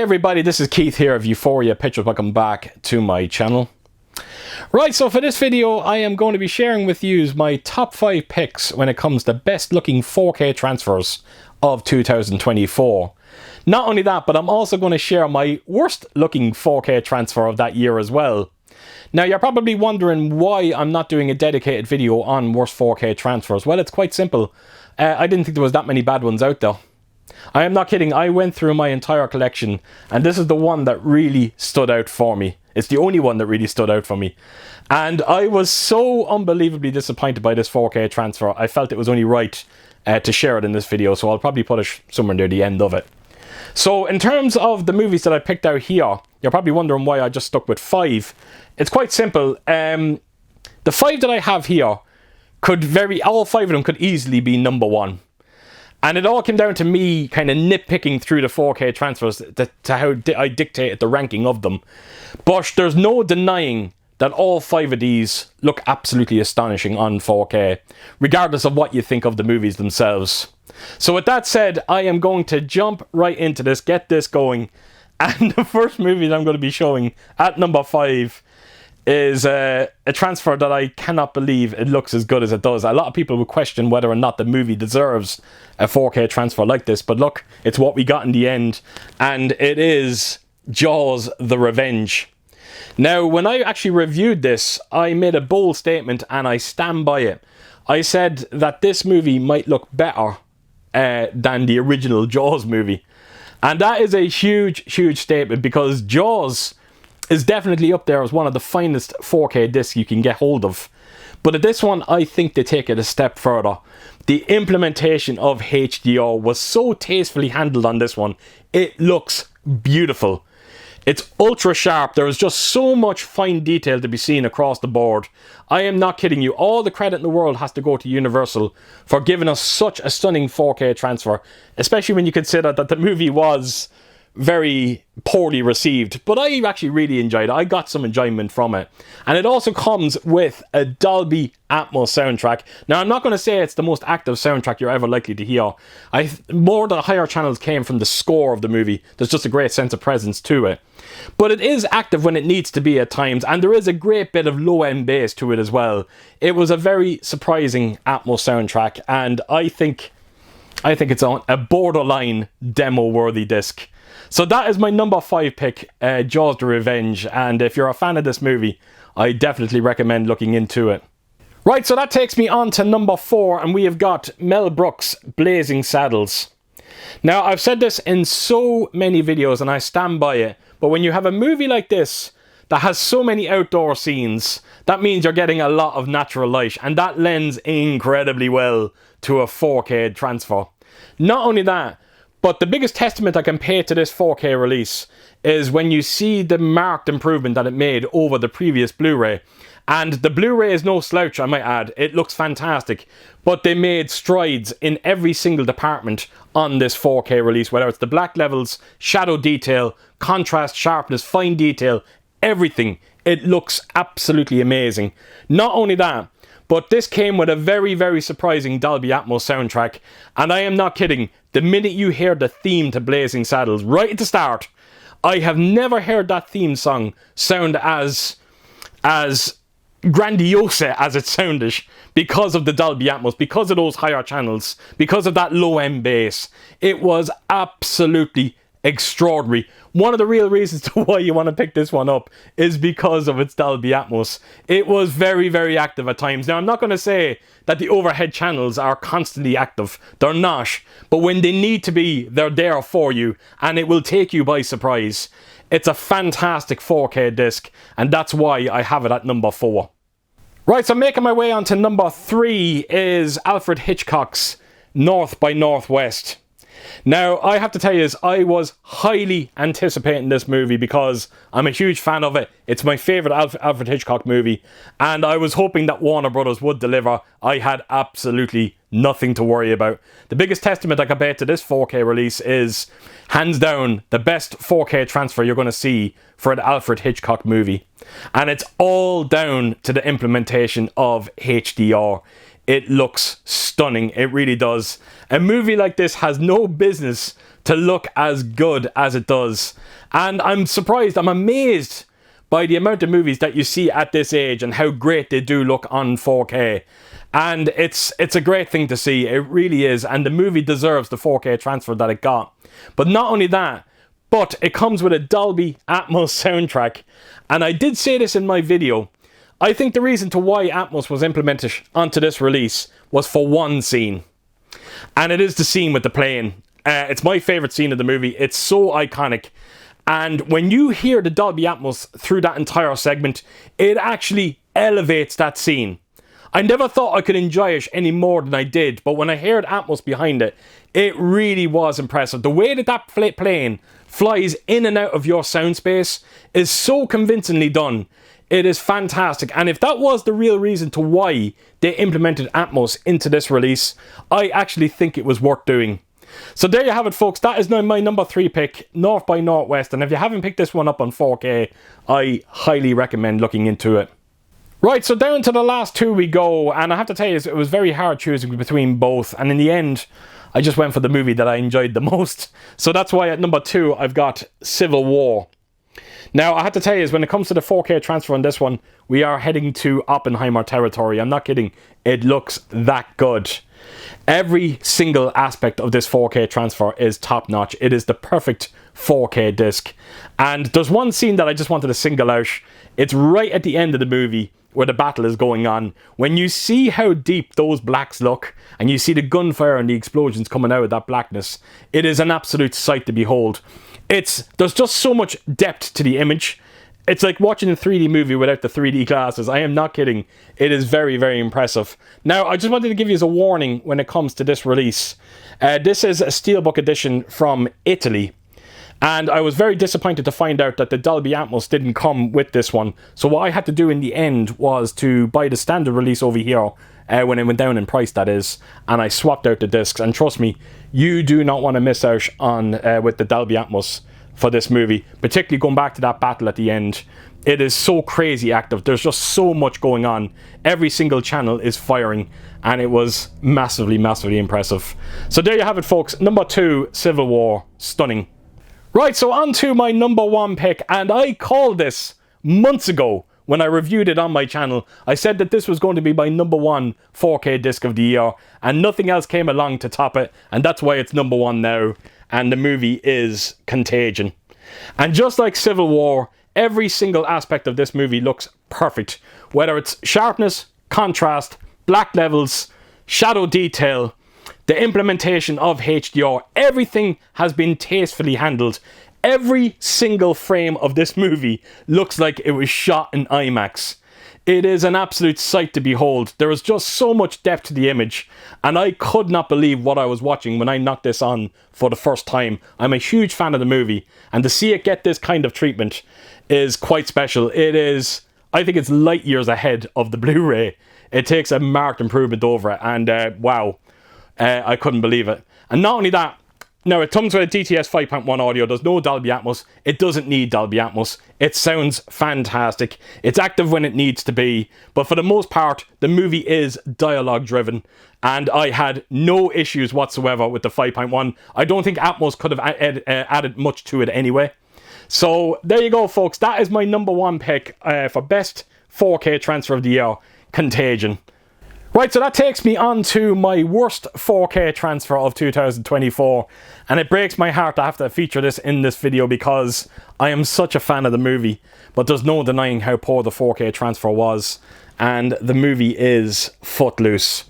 everybody, this is Keith here of Euphoria Pictures. Welcome back to my channel. Right, so for this video I am going to be sharing with you my top 5 picks when it comes to best looking 4K transfers of 2024. Not only that, but I'm also going to share my worst looking 4K transfer of that year as well. Now you're probably wondering why I'm not doing a dedicated video on worst 4K transfers. Well, it's quite simple. I didn't think there was that many bad ones out there. I am not kidding, I went through my entire collection and this is the one that really stood out for me. It's the only one that really stood out for me. And I was so unbelievably disappointed by this 4K transfer, I felt it was only right to share it in this video, so I'll probably put it somewhere near the end of it. So in terms of the movies that I picked out here, you're probably wondering why I just stuck with 5. It's quite simple. The 5 that I have here all 5 of them could easily be number 1. And it all came down to me kind of nitpicking through the 4K transfers to how I dictated the ranking of them. But there's no denying that all 5 of these look absolutely astonishing on 4K, regardless of what you think of the movies themselves. So with that said, I am going to jump right into this, get this going. And the first movie that I'm going to be showing at number 5 is a transfer that I cannot believe it looks as good as it does. A lot of people would question whether or not the movie deserves a 4K transfer like this, but look, it's what we got in the end, and it is Jaws: The Revenge. Now, when I actually reviewed this, I made a bold statement and I stand by it. I said that this movie might look better than the original Jaws movie. And that is a huge, huge statement, because Jaws is definitely up there as one of the finest 4K discs you can get hold of. But at this one, I think they take it a step further. The implementation of HDR was so tastefully handled on this one. It looks beautiful. It's ultra sharp. There is just so much fine detail to be seen across the board. I am not kidding you. All the credit in the world has to go to Universal for giving us such a stunning 4K transfer, especially when you consider that the movie was very poorly received, but I actually really enjoyed it. I got some enjoyment from it, and it also comes with a Dolby Atmos soundtrack. Now, I'm not going to say it's the most active soundtrack you're ever likely to hear. More of the higher channels came from the score of the movie. There's just a great sense of presence to it, but it is active when it needs to be at times, and there is a great bit of low-end bass to it as well. It was a very surprising Atmos soundtrack, and I think it's on a borderline demo-worthy disc. So that is my number 5 pick, Jaws: The Revenge, and if you're a fan of this movie, I definitely recommend looking into it. Right, so that takes me on to number 4, and we have got Mel Brooks' Blazing Saddles. Now, I've said this in so many videos, and I stand by it, but when you have a movie like this that has so many outdoor scenes, that means you're getting a lot of natural light, and that lends incredibly well to a 4K transfer. Not only that, but the biggest testament I can pay to this 4K release is when you see the marked improvement that it made over the previous Blu-ray. And the Blu-ray is no slouch, I might add. It looks fantastic. But they made strides in every single department on this 4K release, whether it's the black levels, shadow detail, contrast, sharpness, fine detail, everything. It looks absolutely amazing. Not only that, but this came with a very, very surprising Dolby Atmos soundtrack. And I am not kidding. The minute you hear the theme to Blazing Saddles, right at the start, I have never heard that theme song sound as grandiose as it sounded, because of the Dolby Atmos, because of those higher channels, because of that low-end bass. It was absolutely extraordinary. One of the real reasons to why you want to pick this one up is because of its Dolby Atmos. It was very, very active at times. Now, I'm not going to say that the overhead channels are constantly active. They're not. But when they need to be, they're there for you, and it will take you by surprise. It's a fantastic 4K disc, and that's why I have it at number 4. Right, so making my way on to number 3 is Alfred Hitchcock's North by Northwest. Now, I have to tell you, I was highly anticipating this movie because I'm a huge fan of it. It's my favourite Alfred Hitchcock movie, and I was hoping that Warner Brothers would deliver. I had absolutely nothing to worry about. The biggest testament I can pay to this 4K release is, hands down, the best 4K transfer you're going to see for an Alfred Hitchcock movie. And it's all down to the implementation of HDR. it looks stunning. It really does. A movie like this has no business to look as good as it does. And I'm surprised, I'm amazed by the amount of movies that you see at this age and how great they do look on 4K. And it's a great thing to see, it really is, and the movie deserves the 4K transfer that it got. But not only that, but it comes with a Dolby Atmos soundtrack. And I did say this in my video, I think the reason to why Atmos was implemented onto this release was for one scene. And it is the scene with the plane. It's my favourite scene of the movie, it's so iconic. And when you hear the Dolby Atmos through that entire segment, it actually elevates that scene. I never thought I could enjoy it any more than I did, but when I heard Atmos behind it, it really was impressive. The way that that plane flies in and out of your sound space is so convincingly done. It is fantastic, and if that was the real reason to why they implemented Atmos into this release, I actually think it was worth doing. So there you have it, folks. That is now my number 3 pick, North by Northwest, and if you haven't picked this one up on 4K, I highly recommend looking into it. Right, so down to the last 2 we go, and I have to tell you, it was very hard choosing between both, and in the end, I just went for the movie that I enjoyed the most. So that's why at number 2, I've got Civil War. Now, I have to tell you, when it comes to the 4K transfer on this one, we are heading to Oppenheimer territory. I'm not kidding. It looks that good. Every single aspect of this 4K transfer is top-notch. It is the perfect 4K disc. And there's one scene that I just wanted to single out. It's right at the end of the movie where the battle is going on. When you see how deep those blacks look, and you see the gunfire and the explosions coming out of that blackness, it is an absolute sight to behold. There's just so much depth to the image. It's like watching a 3D movie without the 3D glasses. I am not kidding. It is very, very impressive. Now, I just wanted to give you as a warning when it comes to this release. This is a Steelbook edition from Italy. And I was very disappointed to find out that the Dolby Atmos didn't come with this one. So what I had to do in the end was to buy the standard release over here, when it went down in price, that is, and I swapped out the discs. And trust me, you do not want to miss out on with the Dolby Atmos for this movie, particularly going back to that battle at the end. It is so crazy active. There's just so much going on. Every single channel is firing, and it was massively, massively impressive. So there you have it, folks. Number 2, Civil War. Stunning. Right, so on to my number 1 pick, and I called this months ago when I reviewed it on my channel. I said that this was going to be my number 1 4K disc of the year, and nothing else came along to top it, and that's why it's number 1 now, and the movie is Contagion. And just like Civil War, every single aspect of this movie looks perfect, whether it's sharpness, contrast, black levels, shadow detail, the implementation of HDR, everything has been tastefully handled. Every single frame of this movie looks like it was shot in IMAX. It is an absolute sight to behold. There is just so much depth to the image, and I could not believe what I was watching when I knocked this on for the first time. I'm a huge fan of the movie, and to see it get this kind of treatment is quite special. It is, I think it's light years ahead of the Blu-ray. It takes a marked improvement over it, and wow. I couldn't believe it. And not only that, now it comes with a DTS 5.1 audio. There's no Dolby Atmos. It doesn't need Dolby Atmos. It sounds fantastic. It's active when it needs to be. But for the most part, the movie is dialogue driven. And I had no issues whatsoever with the 5.1. I don't think Atmos could have added much to it anyway. So there you go, folks. That is my number 1 pick for best 4K transfer of the year, Contagion. Right, so that takes me on to my worst 4K transfer of 2024, and it breaks my heart to have to feature this in this video because I am such a fan of the movie, but there's no denying how poor the 4K transfer was, and the movie is Footloose.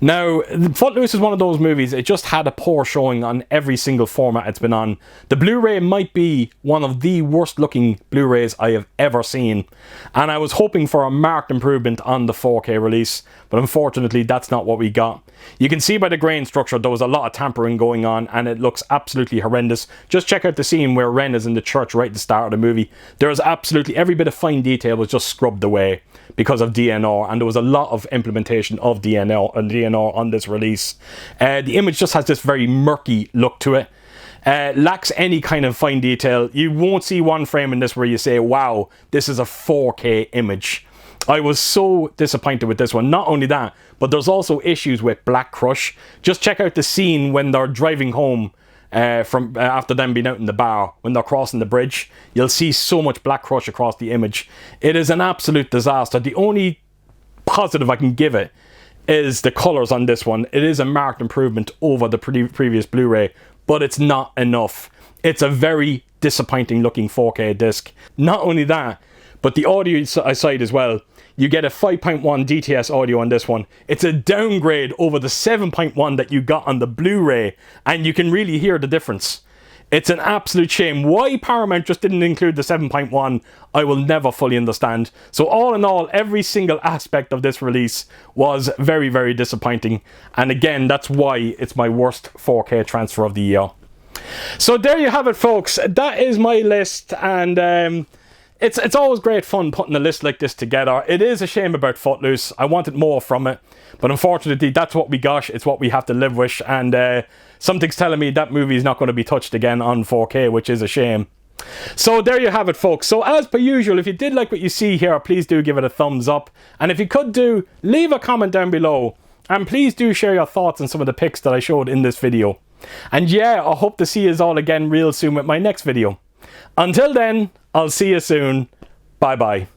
Now, Footloose is one of those movies, it just had a poor showing on every single format it's been on. The Blu-ray might be one of the worst looking Blu-rays I have ever seen, and I was hoping for a marked improvement on the 4K release, but unfortunately that's not what we got. You can see by the grain structure there was a lot of tampering going on, and it looks absolutely horrendous. Just check out the scene where Ren is in the church right at the start of the movie. There is absolutely every bit of fine detail was just scrubbed away because of DNR, and there was a lot of implementation of DNR on this release. The image just has this very murky look to it. Lacks any kind of fine detail. You won't see one frame in this where you say, wow, this is a 4K image. I was so disappointed with this one. Not only that, but there's also issues with black crush. Just check out the scene when they're driving home from after them being out in the bar, when they're crossing the bridge. You'll see so much black crush across the image. It is an absolute disaster. The only positive I can give it is the colors on this one. It is a marked improvement over the previous Blu-ray, but it's not enough. It's a very disappointing looking 4K disc. Not only that, but the audio side as well. You get a 5.1 DTS audio on this one. It's a downgrade over the 7.1 that you got on the Blu-ray, and you can really hear the difference. It's an absolute shame. Why Paramount just didn't include the 7.1, I will never fully understand. So all in all, every single aspect of this release was very, very disappointing. And again, that's why it's my worst 4K transfer of the year. So there you have it, folks. That is my list, and it's always great fun putting a list like this together. It is a shame about Footloose. I wanted more from it, but unfortunately that's what we got. It's what we have to live with, and something's telling me that movie is not going to be touched again on 4K, which is a shame. So there you have it, folks. So as per usual, if you did like what you see here, please do give it a thumbs up, and if you could do, leave a comment down below, and please do share your thoughts on some of the picks that I showed in this video. And yeah, I hope to see you all again real soon with my next video. Until then, I'll see you soon. Bye bye.